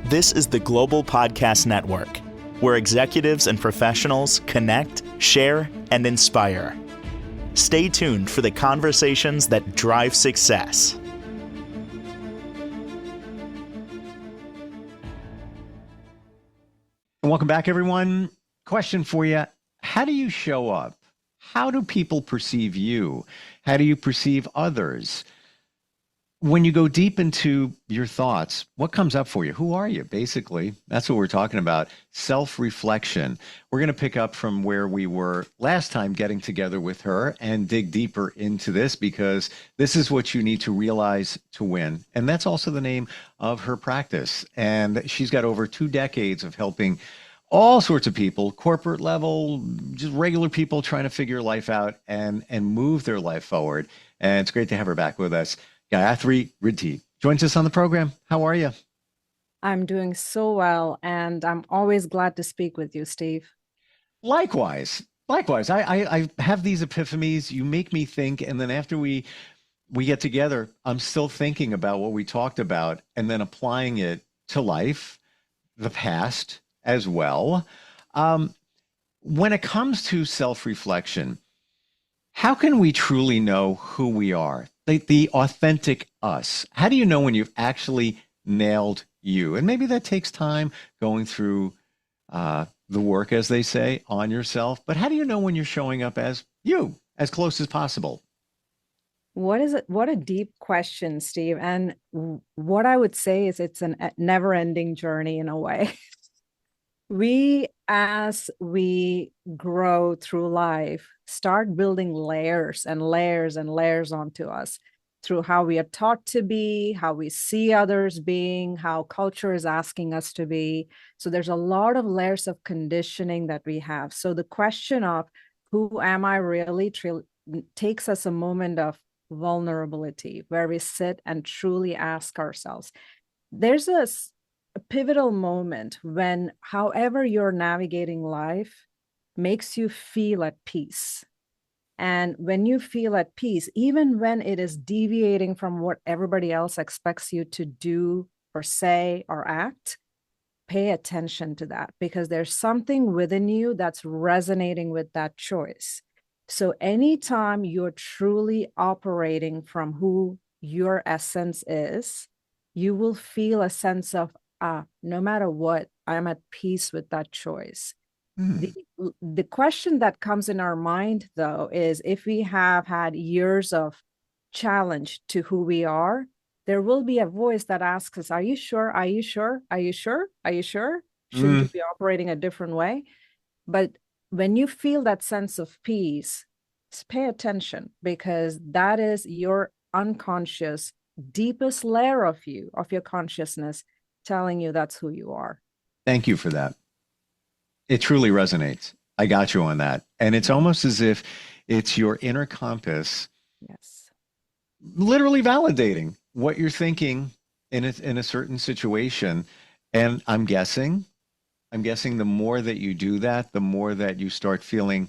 This is the Global Podcast Network, where executives and professionals connect, share, and inspire. Stay tuned for the conversations that drive success. Welcome back, everyone. Question for you. How do you show up? How do people perceive you? How do you perceive others? When you go deep into your thoughts, what comes up for you? Who are you? Basically, that's what we're talking about. Self-reflection. We're going to pick up from where we were last time getting together with her and dig deeper into this, because this is what you need to realize to win. And that's also the name of her practice. And she's got over 2 decades of helping all sorts of people, corporate level, just regular people trying to figure life out and move their life forward. And it's great to have her back with us. Gayathri Riddhi joins us on the program. How are you? I'm doing so well, and I'm always glad to speak with you, Steve. Likewise. I have these epiphanies. You make me think, and then after we get together, I'm still thinking about what we talked about and then applying it to life, the past as well. When it comes to self-reflection, how can we truly know who we are? The authentic us. How do you know when you've actually nailed you? And maybe that takes time going through the work, as they say, on yourself. But how do you know when you're showing up as you, as close as possible? What is it? What a deep question, Steve. And what I would say is it's a never-ending journey in a way. As we grow through life, start building layers and layers and layers onto us through how we are taught to be, how we see others being, how culture is asking us to be. So there's a lot of layers of conditioning that we have. So the question of who am I really takes us a moment of vulnerability where we sit and truly ask ourselves. There's a pivotal moment when, however you're navigating life, makes you feel at peace. And when you feel at peace, even when it is deviating from what everybody else expects you to do or say or act, pay attention to that, because there's something within you that's resonating with that choice. So anytime you're truly operating from who your essence is, you will feel a sense of, no matter what, I'm at peace with that choice. The question that comes in our mind, though, is if we have had years of challenge to who we are, there will be a voice that asks us, are you sure? Are you sure? Are you sure? Are you sure? Shouldn't you be operating a different way? But when you feel that sense of peace, pay attention, because that is your unconscious, deepest layer of you, of your consciousness, telling you that's who you are. Thank you for that. It truly resonates. I got you on that. And it's almost as if it's your inner compass. Yes. Literally validating what you're thinking in a certain situation. And I'm guessing the more that you do that, the more that you start feeling,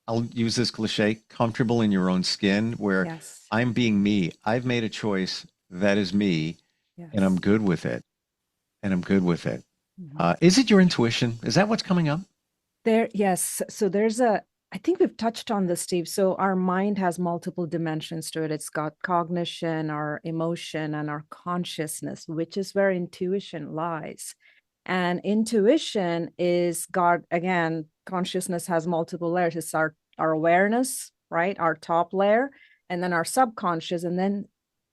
I'll use this cliche, comfortable in your own skin, where Yes. I'm being me. I've made a choice that is me, Yes. and I'm good with it. Mm-hmm. Is it your intuition? Is that what's coming up? Yes. So I think we've touched on this, Steve. So our mind has multiple dimensions to it. It's got cognition, our emotion, and our consciousness, which is where intuition lies. And intuition is again, consciousness has multiple layers. It's our awareness, right? Our top layer, and then our subconscious, and then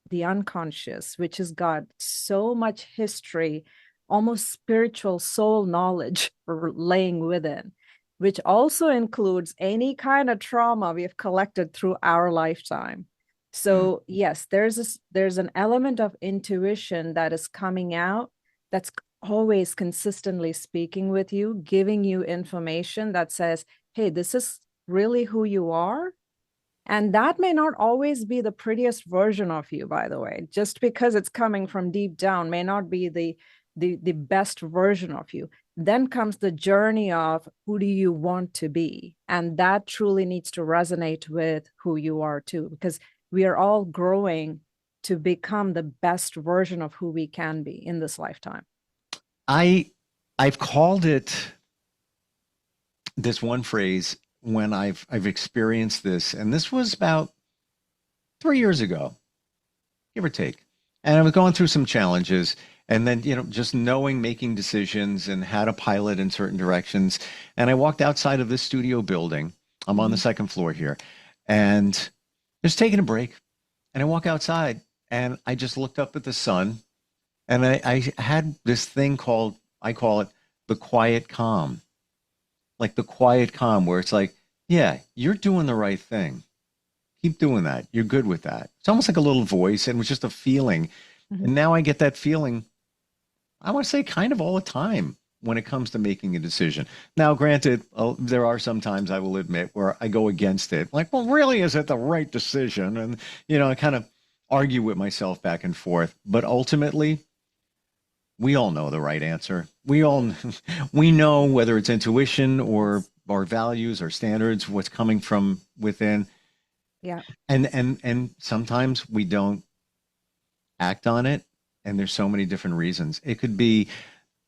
the unconscious, which has got so much history, almost spiritual soul knowledge laying within, which also includes any kind of trauma we have collected through our lifetime. So yes, there's an element of intuition that is coming out, that's always consistently speaking with you, giving you information that says, hey, this is really who you are. And that may not always be the prettiest version of you, by the way. Just because it's coming from deep down may not be the best version of you. Then comes the journey of who do you want to be? And that truly needs to resonate with who you are too, because we are all growing to become the best version of who we can be in this lifetime. I I've called it this one phrase when I've experienced this, and this was about 3 years ago, give or take. And I was going through some challenges, and then, just knowing, making decisions and how to pilot in certain directions. And I walked outside of this studio building. I'm on the Mhm. second floor here, and just taking a break. And I walk outside, and I just looked up at the sun, and I had this thing called, I call it the quiet calm, like the quiet calm, where it's like, yeah, you're doing the right thing. Keep doing that. You're good with that. It's almost like a little voice, and it was just a feeling. Mhm. And now I get that feeling, I want to say, kind of all the time when it comes to making a decision. Now, granted, there are some times, I will admit, where I go against it. Like, well, really, is it the right decision? And, I kind of argue with myself back and forth. But ultimately, we all know the right answer. We all we know, whether it's intuition or our values or standards, what's coming from within. Yeah. And sometimes we don't act on it, and there's so many different reasons. It could be,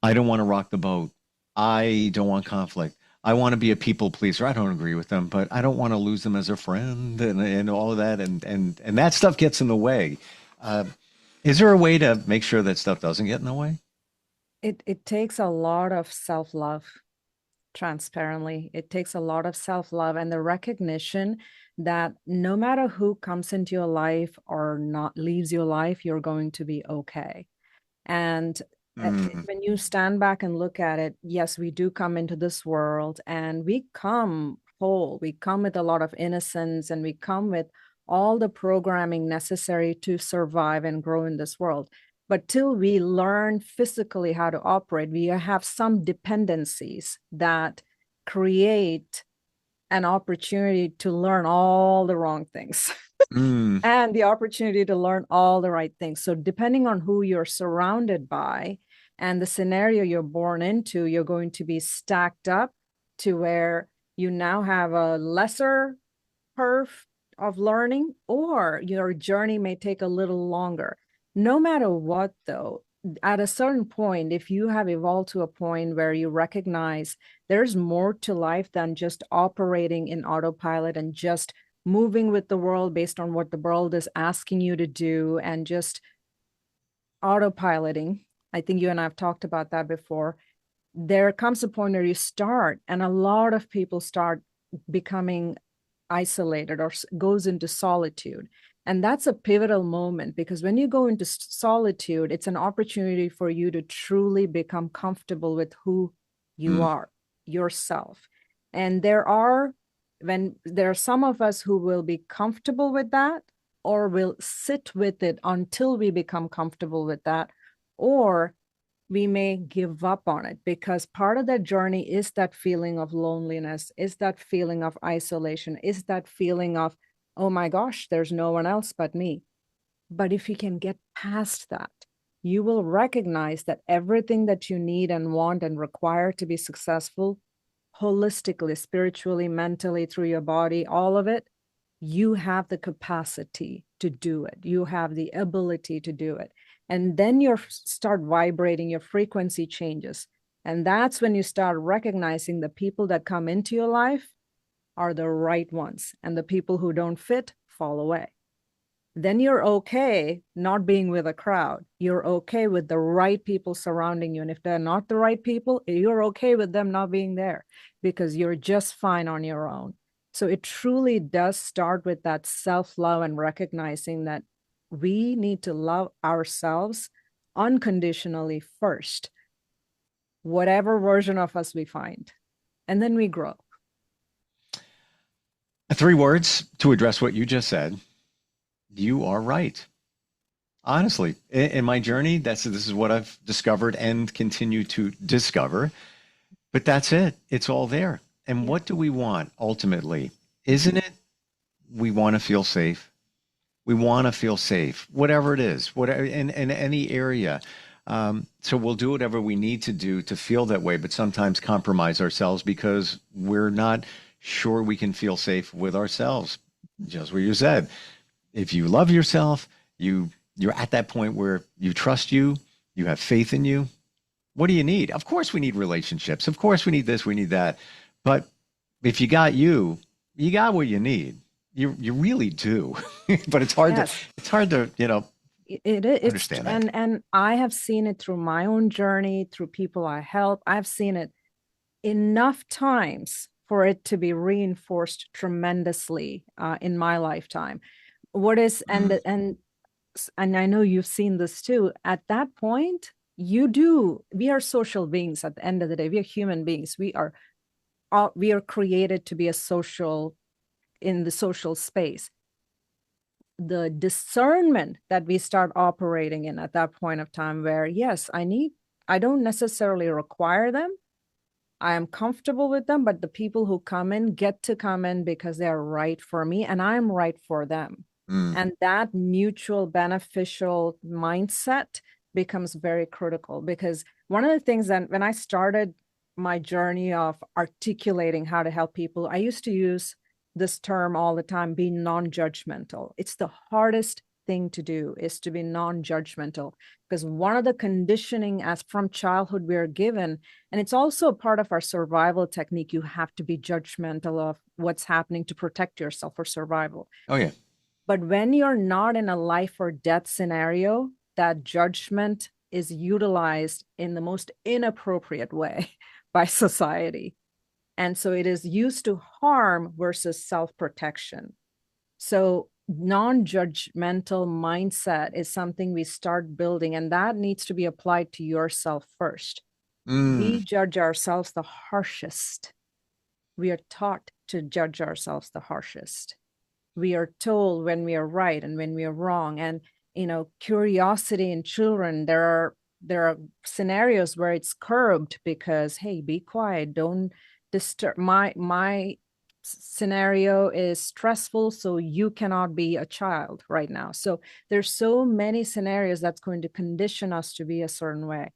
I don't want to rock the boat. I don't want conflict. I want to be a people pleaser. I don't agree with them, but I don't want to lose them as a friend, and all of that, and that stuff gets in the way. Uh, is there a way to make sure that stuff doesn't get in the way? It takes a lot of self-love, transparently. It takes a lot of self-love and the recognition that no matter who comes into your life or not leaves your life, you're going to be okay. And Mm, when you stand back and look at it, yes, we do come into this world and we come whole. We come with a lot of innocence and we come with all the programming necessary to survive and grow in this world. But till we learn physically how to operate, we have some dependencies that create an opportunity to learn all the wrong things. mm, And the opportunity to learn all the right things. So, depending on who you're surrounded by and the scenario you're born into, you're going to be stacked up to where you now have a lesser perf of learning, or your journey may take a little longer. No matter what, though, at a certain point, if you have evolved to a point where you recognize there's more to life than just operating in autopilot and just moving with the world based on what the world is asking you to do and just autopiloting. I think you and I have talked about that before. There comes a point where you start, and a lot of people start becoming isolated or goes into solitude. And that's a pivotal moment, because when you go into solitude, it's an opportunity for you to truly become comfortable with who you mm, are, yourself. And there are some of us who will be comfortable with that, or will sit with it until we become comfortable with that, or we may give up on it, because part of that journey is that feeling of loneliness, is that feeling of isolation, is that feeling of, oh my gosh, there's no one else but me. But if you can get past that, you will recognize that everything that you need and want and require to be successful, holistically, spiritually, mentally, through your body, all of it, you have the capacity to do it. You have the ability to do it. And then you start vibrating, your frequency changes. And that's when you start recognizing the people that come into your life are the right ones, and the people who don't fit fall away. Then you're okay not being with a crowd. You're okay with the right people surrounding you. And if they're not the right people, you're okay with them not being there, because you're just fine on your own. So it truly does start with that self-love and recognizing that we need to love ourselves unconditionally first, whatever version of us we find. And then we grow. 3 words to address what you just said. You are right. Honestly, in my journey, this is what I've discovered and continue to discover. But that's it. It's all there. And Yeah. what do we want ultimately? Isn't it, we want to feel safe? We want to feel safe, whatever it is, whatever in any area. So we'll do whatever we need to do to feel that way, but sometimes compromise ourselves because we're not sure we can feel safe with ourselves. Just what you said. If you love yourself, you're at that point where you trust you, you have faith in you. What do you need? Of course we need relationships. Of course we need this, we need that. But if you got you, you got what you need. You really do. But Yes. it's hard to, It's understand that. and I have seen it through my own journey, through people I help. I've seen it enough times for it to be reinforced tremendously in my lifetime. What is Mm, and I know you've seen this too. At that point, we are social beings at the end of the day. We are human beings. We are created to be a social in the social space. The discernment that we start operating in at that point of time, where yes, I don't necessarily require them. I am comfortable with them, but the people who come in get to come in because they're right for me and I'm right for them. mm, And that mutual beneficial mindset becomes very critical, because one of the things that when I started my journey of articulating how to help people, I used to use this term all the time, be non-judgmental. It's the hardest thing to do, is to be non-judgmental, because one of the conditioning as from childhood we're given, and it's also part of our survival technique, you have to be judgmental of what's happening to protect yourself for survival. oh yeah. But when you're not in a life or death scenario, that judgment is utilized in the most inappropriate way by society. And so it is used to harm versus self-protection. So non-judgmental mindset is something we start building, and that needs to be applied to yourself first. We Mm, judge ourselves the harshest. We are taught to judge ourselves the harshest. We are told when we are right and when we are wrong. And curiosity in children, there are scenarios where it's curbed because, hey, be quiet, don't disturb. My scenario is stressful, so you cannot be a child right now. So there's so many scenarios that's going to condition us to be a certain way.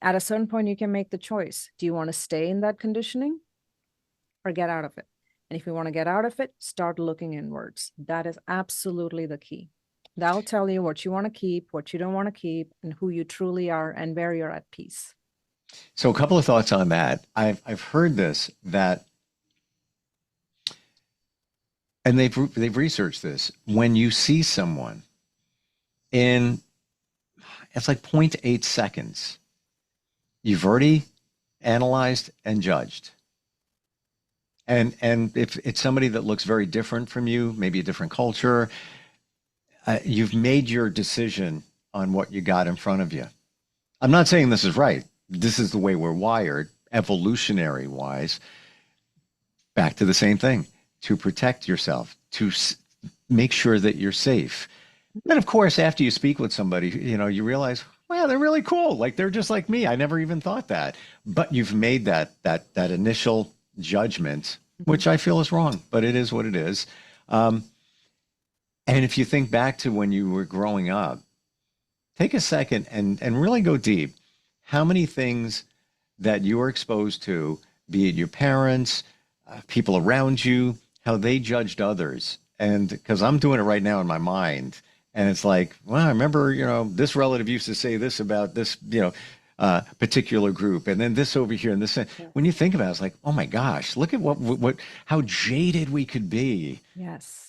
At a certain point, you can make the choice. Do you want to stay in that conditioning or get out of it? And if you want to get out of it, start looking inwards. That is absolutely the key. That'll tell you what you want to keep, what you don't want to keep, and who you truly are, and where you're at peace. so a couple of thoughts on that. I've heard this that, and they've researched this. When you see someone in, it's like 0.8 seconds, you've already analyzed and judged. And if it's somebody that looks very different from you, maybe a different culture, you've made your decision on what you got in front of you. I'm not saying this is right. This is the way we're wired, evolutionary wise. Back to the same thing, to protect yourself, to make sure that you're safe. Then, of course, after you speak with somebody, you realize, wow, they're really cool. Like they're just like me. I never even thought that. But you've made that initial judgment, Mhm. which I feel is wrong, but it is what it is. Um, and if you think back to when you were growing up, take a second and really go deep. How many things that you were exposed to, be it your parents, people around you, how they judged others? And because I'm doing it right now in my mind, and it's like, well, I remember, this relative used to say this about this, particular group, and then this over here, and this. Yeah. When you think about it, it's like, oh my gosh, look at how jaded we could be. Yes.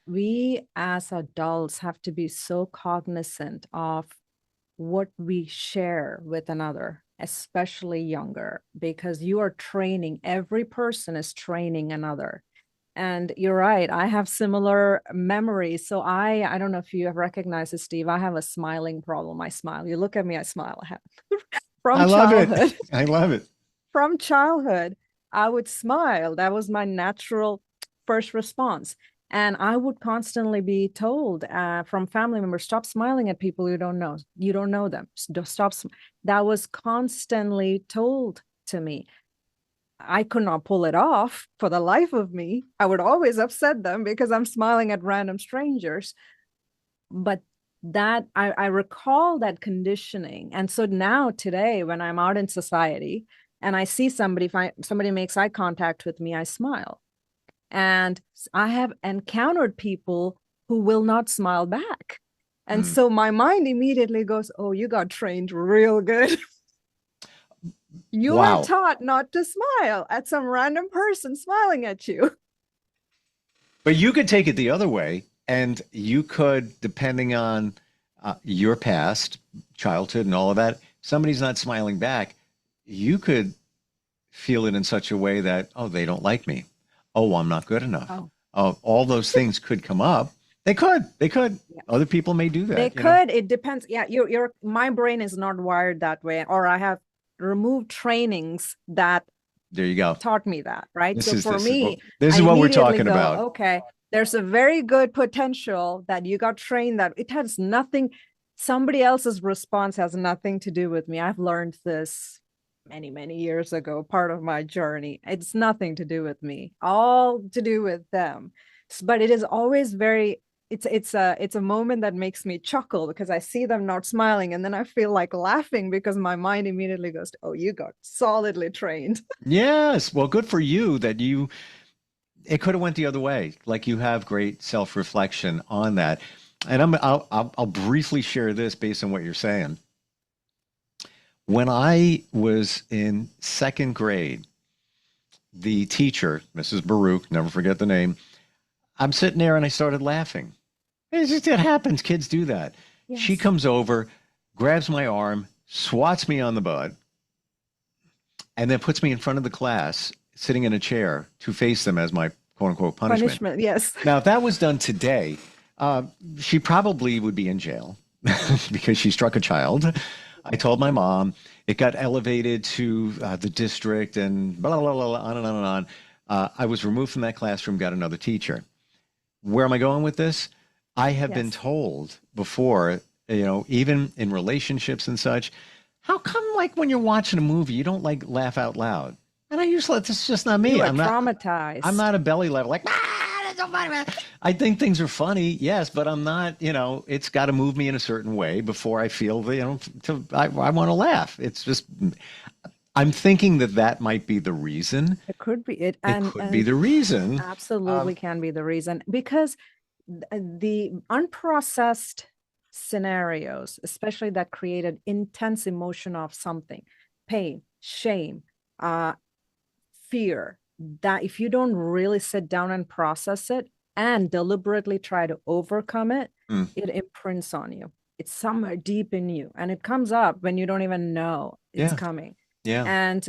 We as adults have to be so cognizant of what we share with another, especially younger, because you are training, every person is training another. And you're right, I have similar memories. So I don't know if you have recognized this, Steve. I have a smiling problem. I smile. You look at me, I smile. I have I from love it. childhood. I love it. From childhood, I would smile. That was my natural first response. And I would constantly be told from family members, stop smiling at people you don't know. You don't know them. Stop. That was constantly told to me. I could not pull it off for the life of me. I would always upset them because I'm smiling at random strangers. But that I recall that conditioning. And so now today, when I'm out in society and I see somebody, if somebody makes eye contact with me, I smile. And I have encountered people who will not smile back. And so my mind immediately goes, oh, you got trained real good. You were Wow. taught not to smile at some random person smiling at you. But you could take it the other way, and you could, depending on your past, childhood, and all of that, somebody's not smiling back. You could feel it in such a way that, oh, they don't like me. Oh, I'm not good enough. All those things could come up. They could. Yeah. Other people may do that. They could. It depends. Yeah, my brain is not wired that way, or I have removed trainings that there you go. Taught me that, right? This so for me, this is what we're talking about. Okay, there's a very good potential that you got trained that it has nothing, somebody else's response has nothing to do with me. I've learned this many, many years ago, part of my journey. It's nothing to do with me, all to do with them. But it is always very, it's a moment that makes me chuckle because I see them not smiling, and then I feel like laughing because my mind immediately goes, oh, you got solidly trained. Yes. Well, good for you that it could have went the other way. Like, you have great self-reflection on that. And I'll briefly share this based on what you're saying. When I was in second grade, the teacher, Mrs. Baruch, never forget the name, I'm sitting there and I started laughing. It happens. Kids do that. Yes. She comes over, grabs my arm, swats me on the butt, and then puts me in front of the class, sitting in a chair to face them as my quote unquote punishment. Yes. Now, if that was done today, she probably would be in jail because she struck a child. I told my mom. It got elevated to the district and blah, blah, blah, blah, on and on and on. I was removed from that classroom, got another teacher. Where am I going with this? I have been told before, even in relationships and such, how come, like, when you're watching a movie, you don't like laugh out loud? And I usually, this is just not me. I'm traumatized. I'm not a belly laugh like, that's so funny, man. I think things are funny, yes, but I'm not, it's got to move me in a certain way before I feel, I want to laugh. It's just, I'm thinking that might be the reason. It could be. It could be the reason. Absolutely can be the reason. Because the unprocessed scenarios, especially that created intense emotion of something, pain, shame, fear, that if you don't really sit down and process it and deliberately try to overcome it, it imprints on you. It's somewhere deep in you, and it comes up when you don't even know it's coming. Yeah. And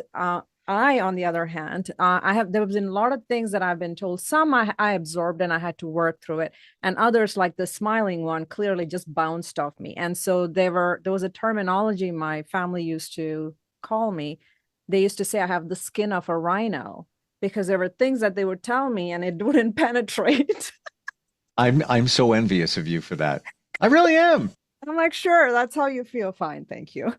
I, on the other hand, there have been a lot of things that I've been told. Some I absorbed and I had to work through it. And others, like the smiling one, clearly just bounced off me. And so there was a terminology my family used to call me. They used to say I have the skin of a rhino, because there were things that they would tell me and it wouldn't penetrate. I'm so envious of you for that. I really am. I'm like, sure, that's how you feel. Fine, thank you.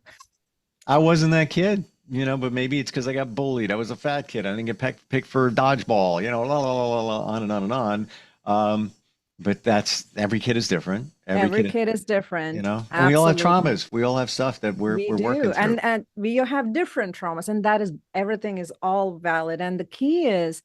I wasn't that kid. But maybe it's because I got bullied. I was a fat kid. I didn't get picked for dodgeball, on and on and on. But every kid is different. Every kid is different. And we all have traumas. We all have stuff that we're working through. And we have different traumas, and everything is all valid. And the key is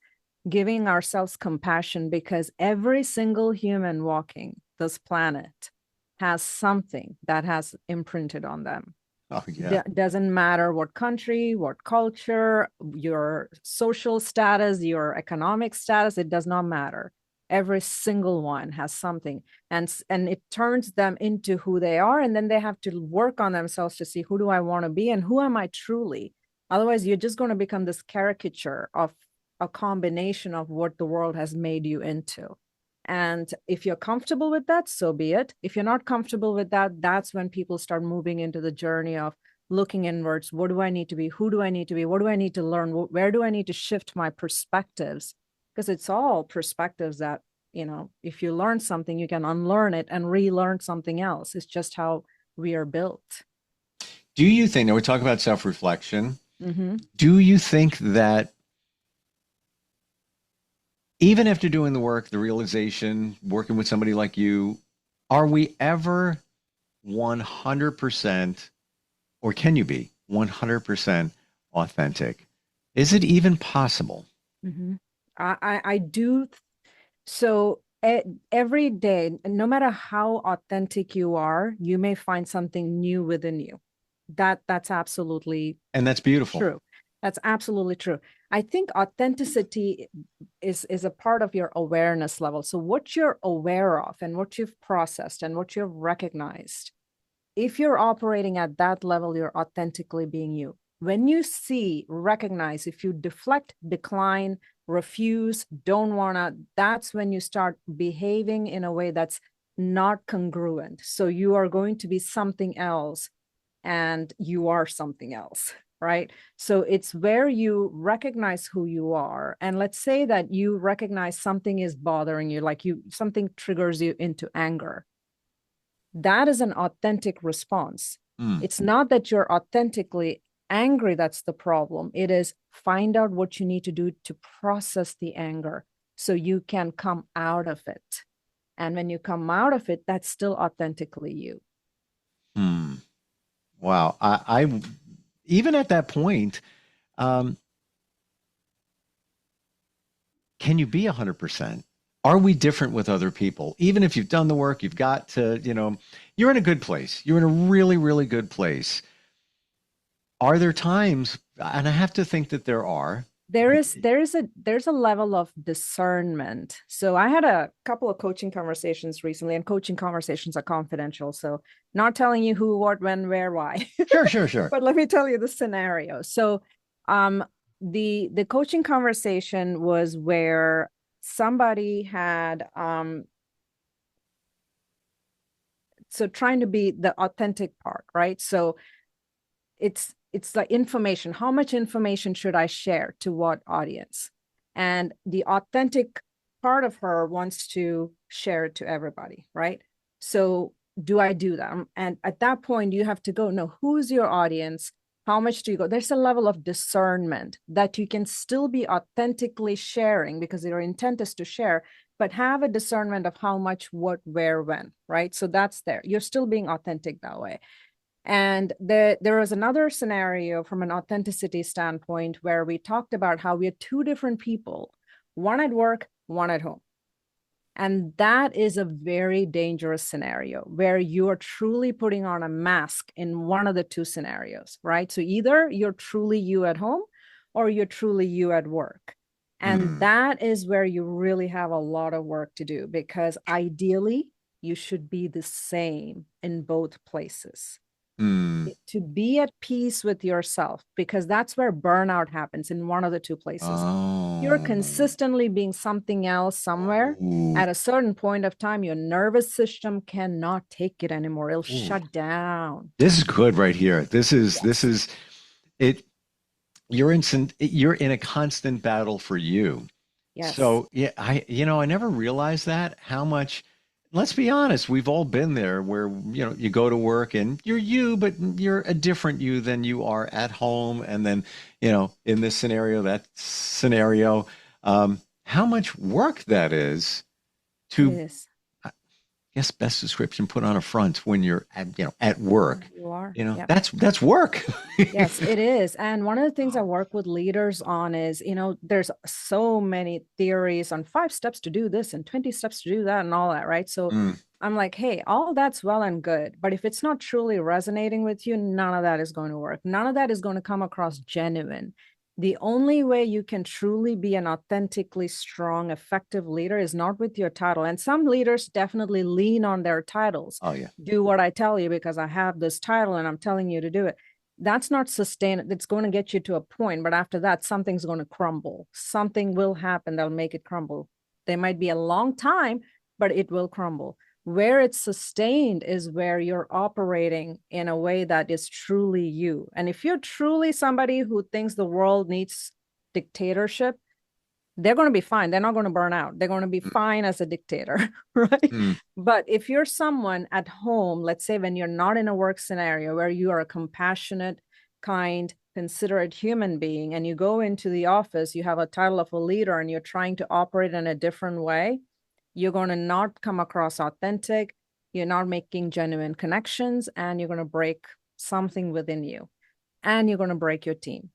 giving ourselves compassion, because every single human walking this planet has something that has imprinted on them. Oh, yeah. Doesn't matter what country, what culture, your social status, your economic status, it does not matter. Every single one has something, and it turns them into who they are. And then they have to work on themselves to see, who do I want to be and who am I truly? Otherwise, you're just going to become this caricature of a combination of what the world has made you into. And if you're comfortable with that, so be it. If you're not comfortable with that, that's when people start moving into the journey of looking inwards. What do I need to be? Who do I need to be? What do I need to learn? Where do I need to shift my perspectives? Because it's all perspectives that, if you learn something, you can unlearn it and relearn something else. It's just how we are built. Do you think, now we're talking about self-reflection, mm-hmm. Do you think that even after doing the work, the realization, working with somebody like you, are we ever 100%, or can you be 100% authentic? Is it even possible? Mm-hmm. I do. So every day, no matter how authentic you are, you may find something new within you. That's absolutely And that's beautiful. true. That's absolutely true. I think authenticity is a part of your awareness level. So what you're aware of and what you've processed and what you've recognized, if you're operating at that level, you're authentically being you. When you see, recognize, if you deflect, decline, refuse, don't wanna, that's when you start behaving in a way that's not congruent. So you are going to be something else and you are something else, right? So it's where you recognize who you are. And let's say that you recognize something is bothering you, like something triggers you into anger. That is an authentic response. It's not that you're authentically angry that's the problem. It is find out what you need to do to process the anger so you can come out of it. And when you come out of it, that's still authentically you. Wow. I even at that point, um, can you be 100%? Are we different with other people? Even if you've done the work, you've got to, you're in a good place. You're in a really, really good place. Are there times, and I have to think that there are. There's a level of discernment. So I had a couple of coaching conversations recently, and coaching conversations are confidential. So not telling you who, what, when, where, why. Sure. But let me tell you the scenario. So the coaching conversation was where somebody had so trying to be the authentic part, right? So it's like information. How much information should I share to what audience? And the authentic part of her wants to share it to everybody, right? So do I do that? And at that point, you have to go, no, who's your audience? How much do you go? There's a level of discernment that you can still be authentically sharing because your intent is to share, but have a discernment of how much, what, where, when, right? So that's there. You're still being authentic that way. And there was another scenario from an authenticity standpoint where we talked about how we are two different people, one at work, one at home. And that is a very dangerous scenario where you are truly putting on a mask in one of the two scenarios, right? So either you're truly you at home or you're truly you at work. And that is where you really have a lot of work to do because ideally you should be the same in both places. To be at peace with yourself, because that's where burnout happens in one of the two places. You're consistently being something else somewhere. At a certain point of time, your nervous system cannot take it anymore. It'll shut down. This is good right here. This is it. You're in a constant battle for you. Yes. So yeah, I never realized that how much. Let's be honest, we've all been there where, you go to work and you're you, but you're a different you than you are at home. And then, in this scenario, that scenario, how much work that is to, It is. I guess, best description, put on a front when you're at work. You are. Yep. That's work. Yes, it is. And one of the things I work with leaders on is, there's so many theories on 5 steps to do this and 20 steps to do that and all that, right? So I'm like, hey, all that's well and good. But if it's not truly resonating with you, none of that is going to work. None of that is going to come across genuine. The only way you can truly be an authentically strong, effective leader is not with your title. And some leaders definitely lean on their titles. Oh, yeah. Do what I tell you because I have this title and I'm telling you to do it. That's not sustainable. It's going to get you to a point, but after that, something's going to crumble. Something will happen that'll make it crumble. There might be a long time, but it will crumble. Where it's sustained is where you're operating in a way that is truly you. And if you're truly somebody who thinks the world needs dictatorship, they're going to be fine. They're not going to burn out. They're going to be fine as a dictator, right? But if you're someone at home, let's say when you're not in a work scenario where you are a compassionate, kind, considerate human being, and you go into the office, you have a title of a leader and you're trying to operate in a different way, you're going to not come across authentic. You're not making genuine connections, and you're going to break something within you, and you're going to break your team.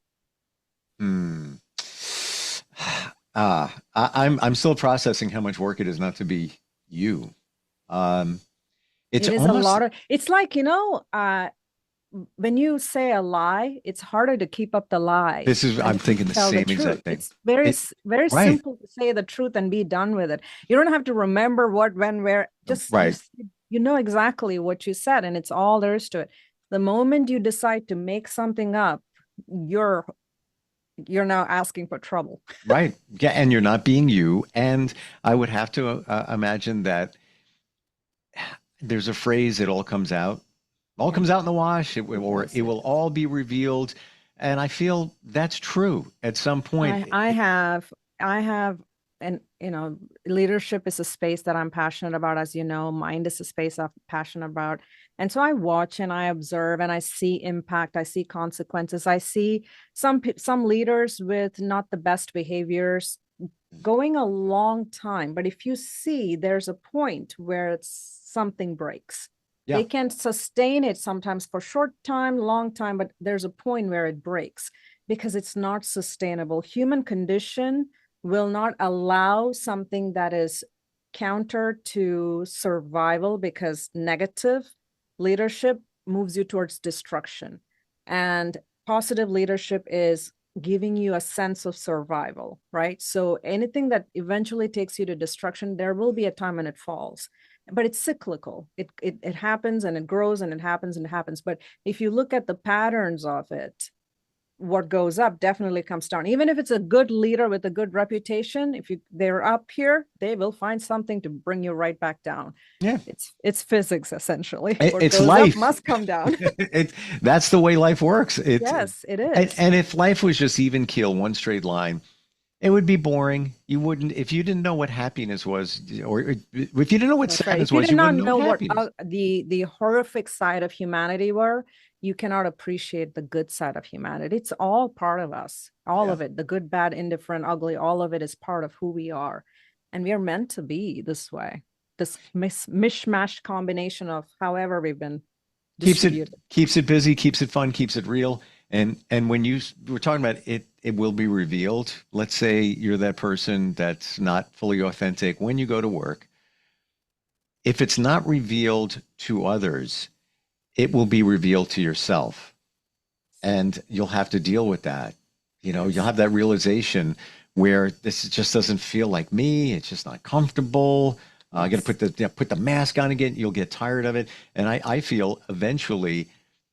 I'm still processing how much work it is not to be you. Um, it's It is a almost lot of, it's like, when you say a lie, it's harder to keep up the lie this is than I'm to thinking the tell the same truth. exact thing. It's very, It very right, simple to say the truth and be done with it. You don't have to remember what, when, where. Just right, you know exactly what you said, and it's all there is to it. The moment you decide to make something up, you're you're now asking for trouble. right. Yeah, and you're not being you. And I would have to imagine that there's a phrase, all Yeah. comes out in the wash, or Yes, it it will does. all be revealed. And I feel that's true at some point. I have, and leadership is a space that I'm passionate about, as you know. Mind is a space I'm passionate about. And so I watch and I observe and I see impact, I see consequences. I see some leaders with not the best behaviors going a long time. But if you see, there's a point where something breaks. Yeah. They can sustain it sometimes for short time, long time, but there's a point where it breaks because it's not sustainable. Human condition will not allow something that is counter to survival, because negative leadership moves you towards destruction. And positive leadership is giving you a sense of survival, right? So anything that eventually takes you to destruction, there will be a time when it falls, but it's cyclical. It happens and it grows and it happens and it happens. But if you look at the patterns of it, what goes up definitely comes down. Even if it's a good leader with a good reputation, if they're up here, they will find something to bring you right back down. Yeah. It's physics, essentially. What It's goes up life. must come down. That's the way life works. Yes, it is. And if life was just even keel, one straight line, it would be boring. You wouldn't, if you didn't know what happiness was, or if you didn't know what That's right. sadness If you was, did you not wouldn't know what know what happiness. the horrific side of humanity were, you cannot appreciate the good side of humanity. It's all part of us, all Yeah. of it, the good, bad, indifferent, ugly, all of it is part of who we are. And we are meant to be this way, this mishmash combination of however we've been distributed. Keeps it busy, keeps it fun, keeps it real. And when we're talking about it, it will be revealed. Let's say you're that person that's not fully authentic when you go to work. If it's not revealed to others, it will be revealed to yourself, and you'll have to deal with that. You'll Yes. have that realization where this just doesn't feel like me. It's just not comfortable. I got to Yes. put the mask on again. You'll get tired of it, and I feel eventually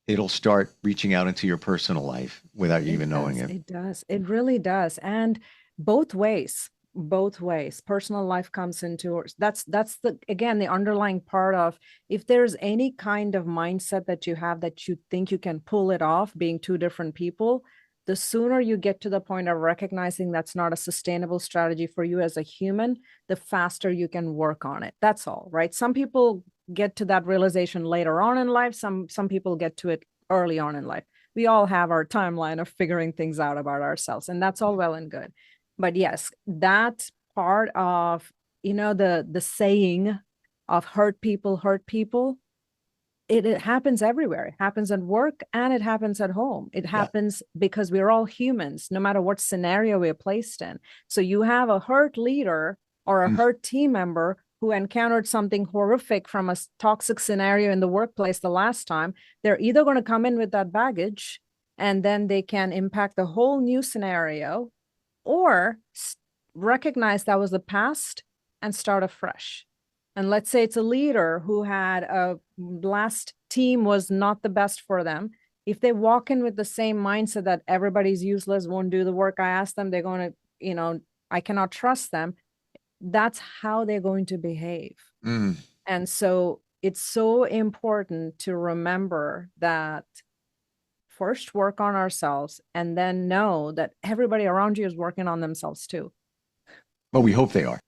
it'll start reaching out into your personal life without you It even knowing does. it. It does. It really does. And both ways, both ways. Personal life comes into that's the again the underlying part of, if there's any kind of mindset that you have that you think you can pull it off being two different people, the sooner you get to the point of recognizing that's not a sustainable strategy for you as a human, the faster you can work on it. That's all, right? Some people get to that realization later on in life. Some people get to it early on in life. We all have our timeline of figuring things out about ourselves, and that's all well and good. But yes, that part of, the saying of hurt people, it happens everywhere. It happens at work and it happens at home. It Yeah. happens because we're all humans, no matter what scenario we're placed in. So you have a hurt leader or a Mm. hurt team member who encountered something horrific from a toxic scenario in the workplace the last time. They're either going to come in with that baggage and then they can impact the whole new scenario, or recognize that was the past and start afresh. And let's say it's a leader who had a last team was not the best for them. If they walk in with the same mindset that everybody's useless, won't do the work I asked them, they're going to, I cannot trust them. That's how they're going to behave. Mm. And so it's so important to remember that first work on ourselves and then know that everybody around you is working on themselves too. Well, we hope they are.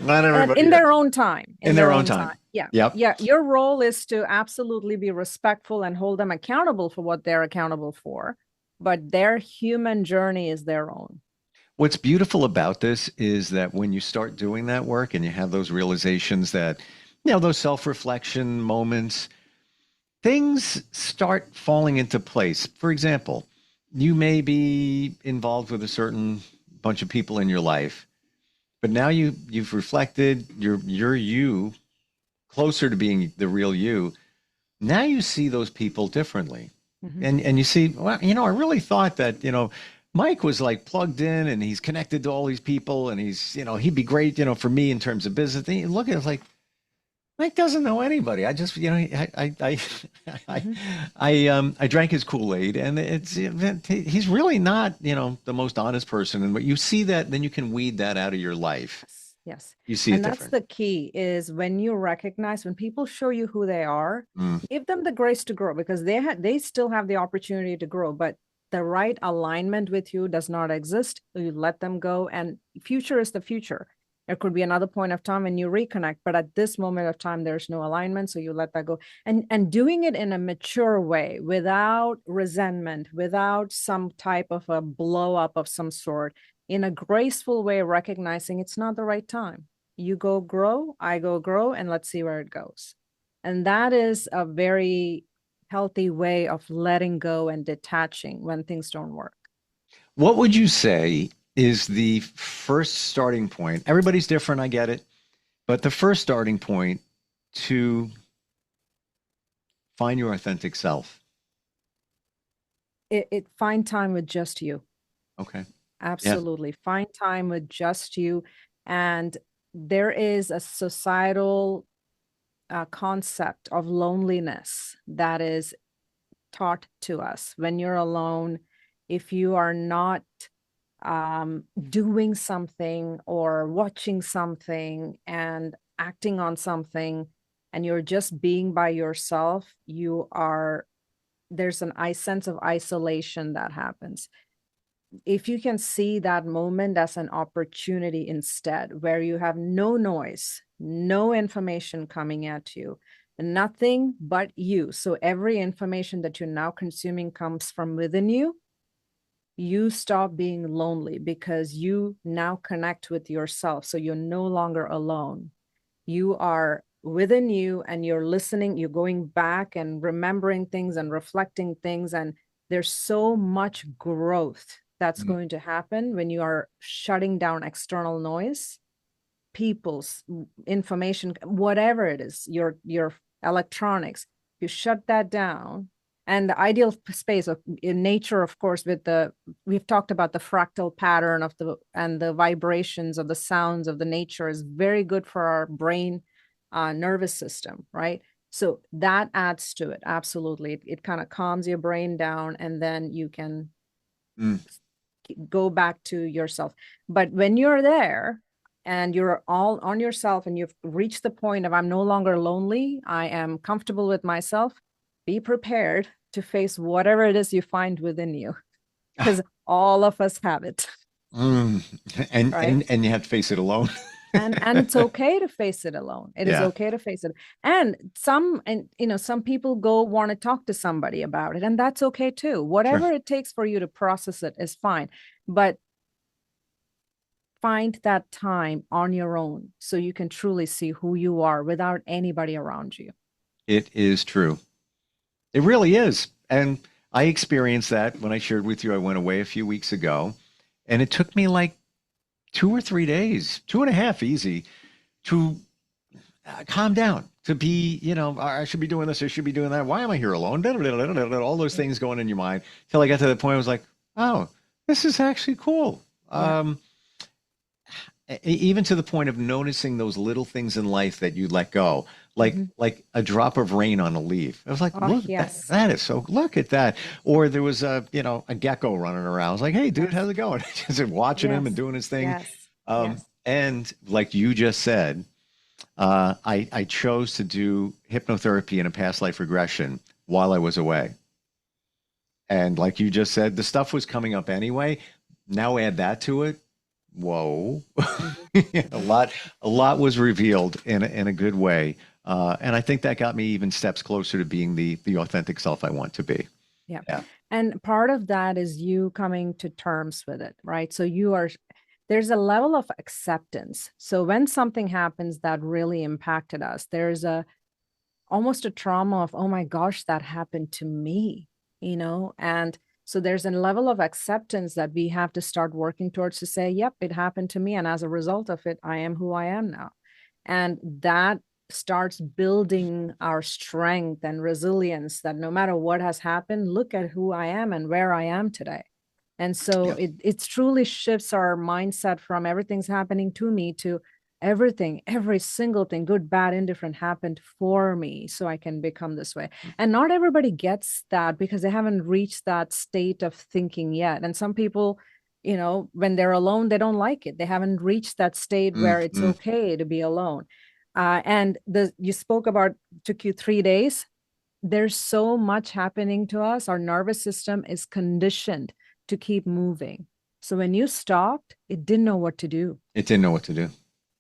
Not And everybody in is. their own time, In their own time. Yeah. Yep. Yeah. Your role is to absolutely be respectful and hold them accountable for what they're accountable for. But their human journey is their own. What's beautiful about this is that when you start doing that work and you have those realizations that, those self-reflection moments, things start falling into place. For example, you may be involved with a certain bunch of people in your life, but now you've reflected, you're you closer to being the real you. Now you see those people differently. Mhm. And you see, well, I really thought that, Mike was like plugged in and he's connected to all these people and he'd be great, for me in terms of business. And you look at it like, Mike doesn't know anybody. I just, I, Mhm. I drank his Kool-Aid, and he's really not, the most honest person. And but you see that, then you can weed that out of your life. Yes, yes. You see it And that's different. the key is when you recognize when people show you who they are, Mm, give them the grace to grow because they still have the opportunity to grow, but the right alignment with you does not exist. You let them go, and future is the future. There could be another point of time when you reconnect, but at this moment of time, there's no alignment, so you let that go. And doing it in a mature way, without resentment, without some type of a blow up of some sort, in a graceful way, recognizing it's not the right time. You go grow, I go grow, and let's see where it goes. And that is a very healthy way of letting go and detaching when things don't work. What would you say is the first starting point? Everybody's different, I get it, but the first starting point to find your authentic self. It find time with just you. Okay. Yeah. Absolutely. Find time with just you. And there is a societal concept of loneliness that is taught to us. When you're alone, if you are not doing something or watching something and acting on something, and you're just being by yourself, there's an sense of isolation that happens. If you can see that moment as an opportunity instead, where you have no noise, no information coming at you, nothing but you. So every information that you're now consuming comes from within you. You stop being lonely because you now connect with yourself. So you're no longer alone. You are within you and you're listening, you're going back and remembering things and reflecting things. And there's so much growth that's Mm, going to happen when you are shutting down external noise, people's information, whatever it is, your electronics. You shut that down. And the ideal space of in nature, of course, we've talked about the fractal pattern of the vibrations of the sounds of the nature is very good for our brain, nervous system, right? So that adds to it. Absolutely. It kind of calms your brain down, and then you can mm. go back to yourself. But when you're there and you're all on yourself and you've reached the point of I'm no longer lonely, I am comfortable with myself, be prepared to face whatever it is you find within you because all of us have it. Mm. And Right. and you have to face it alone. And it's okay to face it alone. It is Yeah, okay to face it. And some people go want to talk to somebody about it, and that's okay too. sure. Whatever it takes for you to process it is fine. But find that time on your own so you can truly see who you are without anybody around you. It is true. It really is. And I experienced that when I shared with you. I went away a few weeks ago, and it took me like 2 or 3 days, 2.5 easy, to calm down, to be, I should be doing this, I should be doing that. Why am I here alone? All those things going in your mind till I got to the point I was like, oh, this is actually cool. Yeah. Even to the point of noticing those little things in life that you let go, like Mm-hmm. like a drop of rain on a leaf. I was like, Oh, look, yes. that is so. Look at that. Or there was a gecko running around. I was like, hey, dude, Yes. how's it going? Just watching him and Yes. doing his thing. Yes. Yes. And like you just said, I chose to do hypnotherapy and a past life regression while I was away. And like you just said, the stuff was coming up anyway. Now add that to it. Whoa. Mm-hmm. A lot was revealed in a good way. And I think that got me even steps closer to being the authentic self I want to be. Yeah. Yeah. And part of that is you coming to terms with it, right? So there's a level of acceptance. So when something happens that really impacted us, there's almost a trauma of, oh my gosh, that happened to me, and So there's a level of acceptance that we have to start working towards to say, yep, it happened to me. And as a result of it, I am who I am now. And that starts building our strength and resilience that no matter what has happened, look at who I am and where I am today. And so it truly shifts our mindset from everything's happening to me to everything, every single thing, good, bad, indifferent, happened for me so I can become this way. And not everybody gets that because they haven't reached that state of thinking yet. And some people, when they're alone, they don't like it. They haven't reached that state where it's okay to be alone. And you spoke about took you 3 days. There's so much happening to us. Our nervous system is conditioned to keep moving. So when you stopped, it didn't know what to do. It didn't know what to do.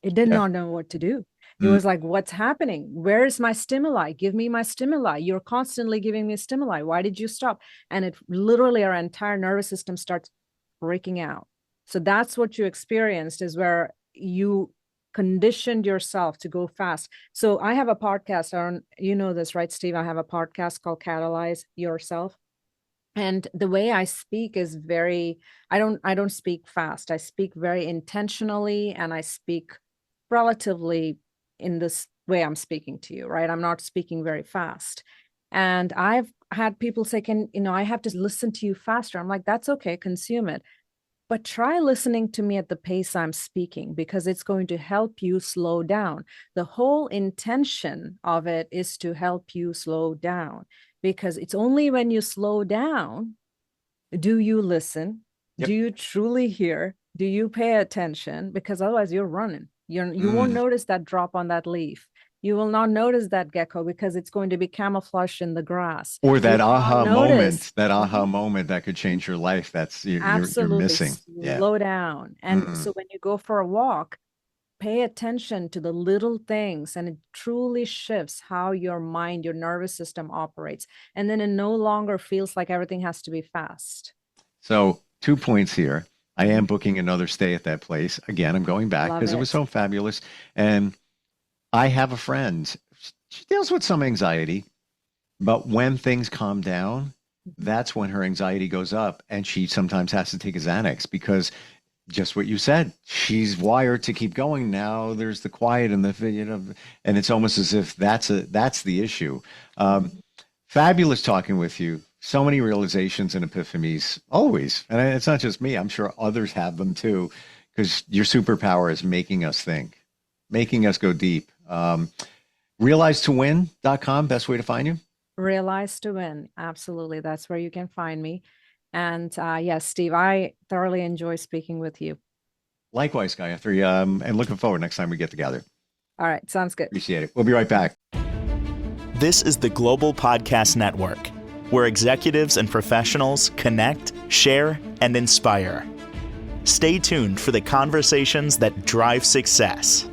It did not know what to do. It was like, what's happening? Where is my stimuli? Give me my stimuli. You're constantly giving me stimuli. Why did you stop? And it literally, our entire nervous system starts breaking out. So that's what you experienced, is where you conditioned yourself to go fast. So I have a podcast. You know this, right, Steve? I have a podcast called Catalyze Yourself. And the way I speak is I don't speak fast. I speak very intentionally, and I speak relatively in this way I'm speaking to you, right? I'm not speaking very fast. And I've had people say, I have to listen to you faster. I'm like, that's okay, consume it. But try listening to me at the pace I'm speaking, because it's going to help you slow down. The whole intention of it is to help you slow down, because it's only when you slow down, do you listen? Yep. Do you truly hear? Do you pay attention? Because otherwise you're running. You won't notice that drop on that leaf. You will not notice that gecko because it's going to be camouflaged in the grass. Or that aha moment that could change your life. That's you're missing. Slow down. And so when you go for a walk, pay attention to the little things, and it truly shifts how your mind, your nervous system operates. And then it no longer feels like everything has to be fast. So 2 points here. I am booking another stay at that place. Again, I'm going back because it was so fabulous. And I have a friend. She deals with some anxiety, but when things calm down, that's when her anxiety goes up, and she sometimes has to take a Xanax because just what you said, she's wired to keep going. Now there's the quiet and and it's almost as if that's the issue. Fabulous talking with you. So many realizations and epiphanies always. And it's not just me. I'm sure others have them too, because your superpower is making us think, making us go deep. Realize2win.com, best way to find you? Realize to Win. Absolutely. That's where you can find me. And yes, Steve, I thoroughly enjoy speaking with you. Likewise, Gayathri, and looking forward next time we get together. All right. Sounds good. Appreciate it. We'll be right back. This is the Global Podcast Network, where executives and professionals connect, share, and inspire. Stay tuned for the conversations that drive success.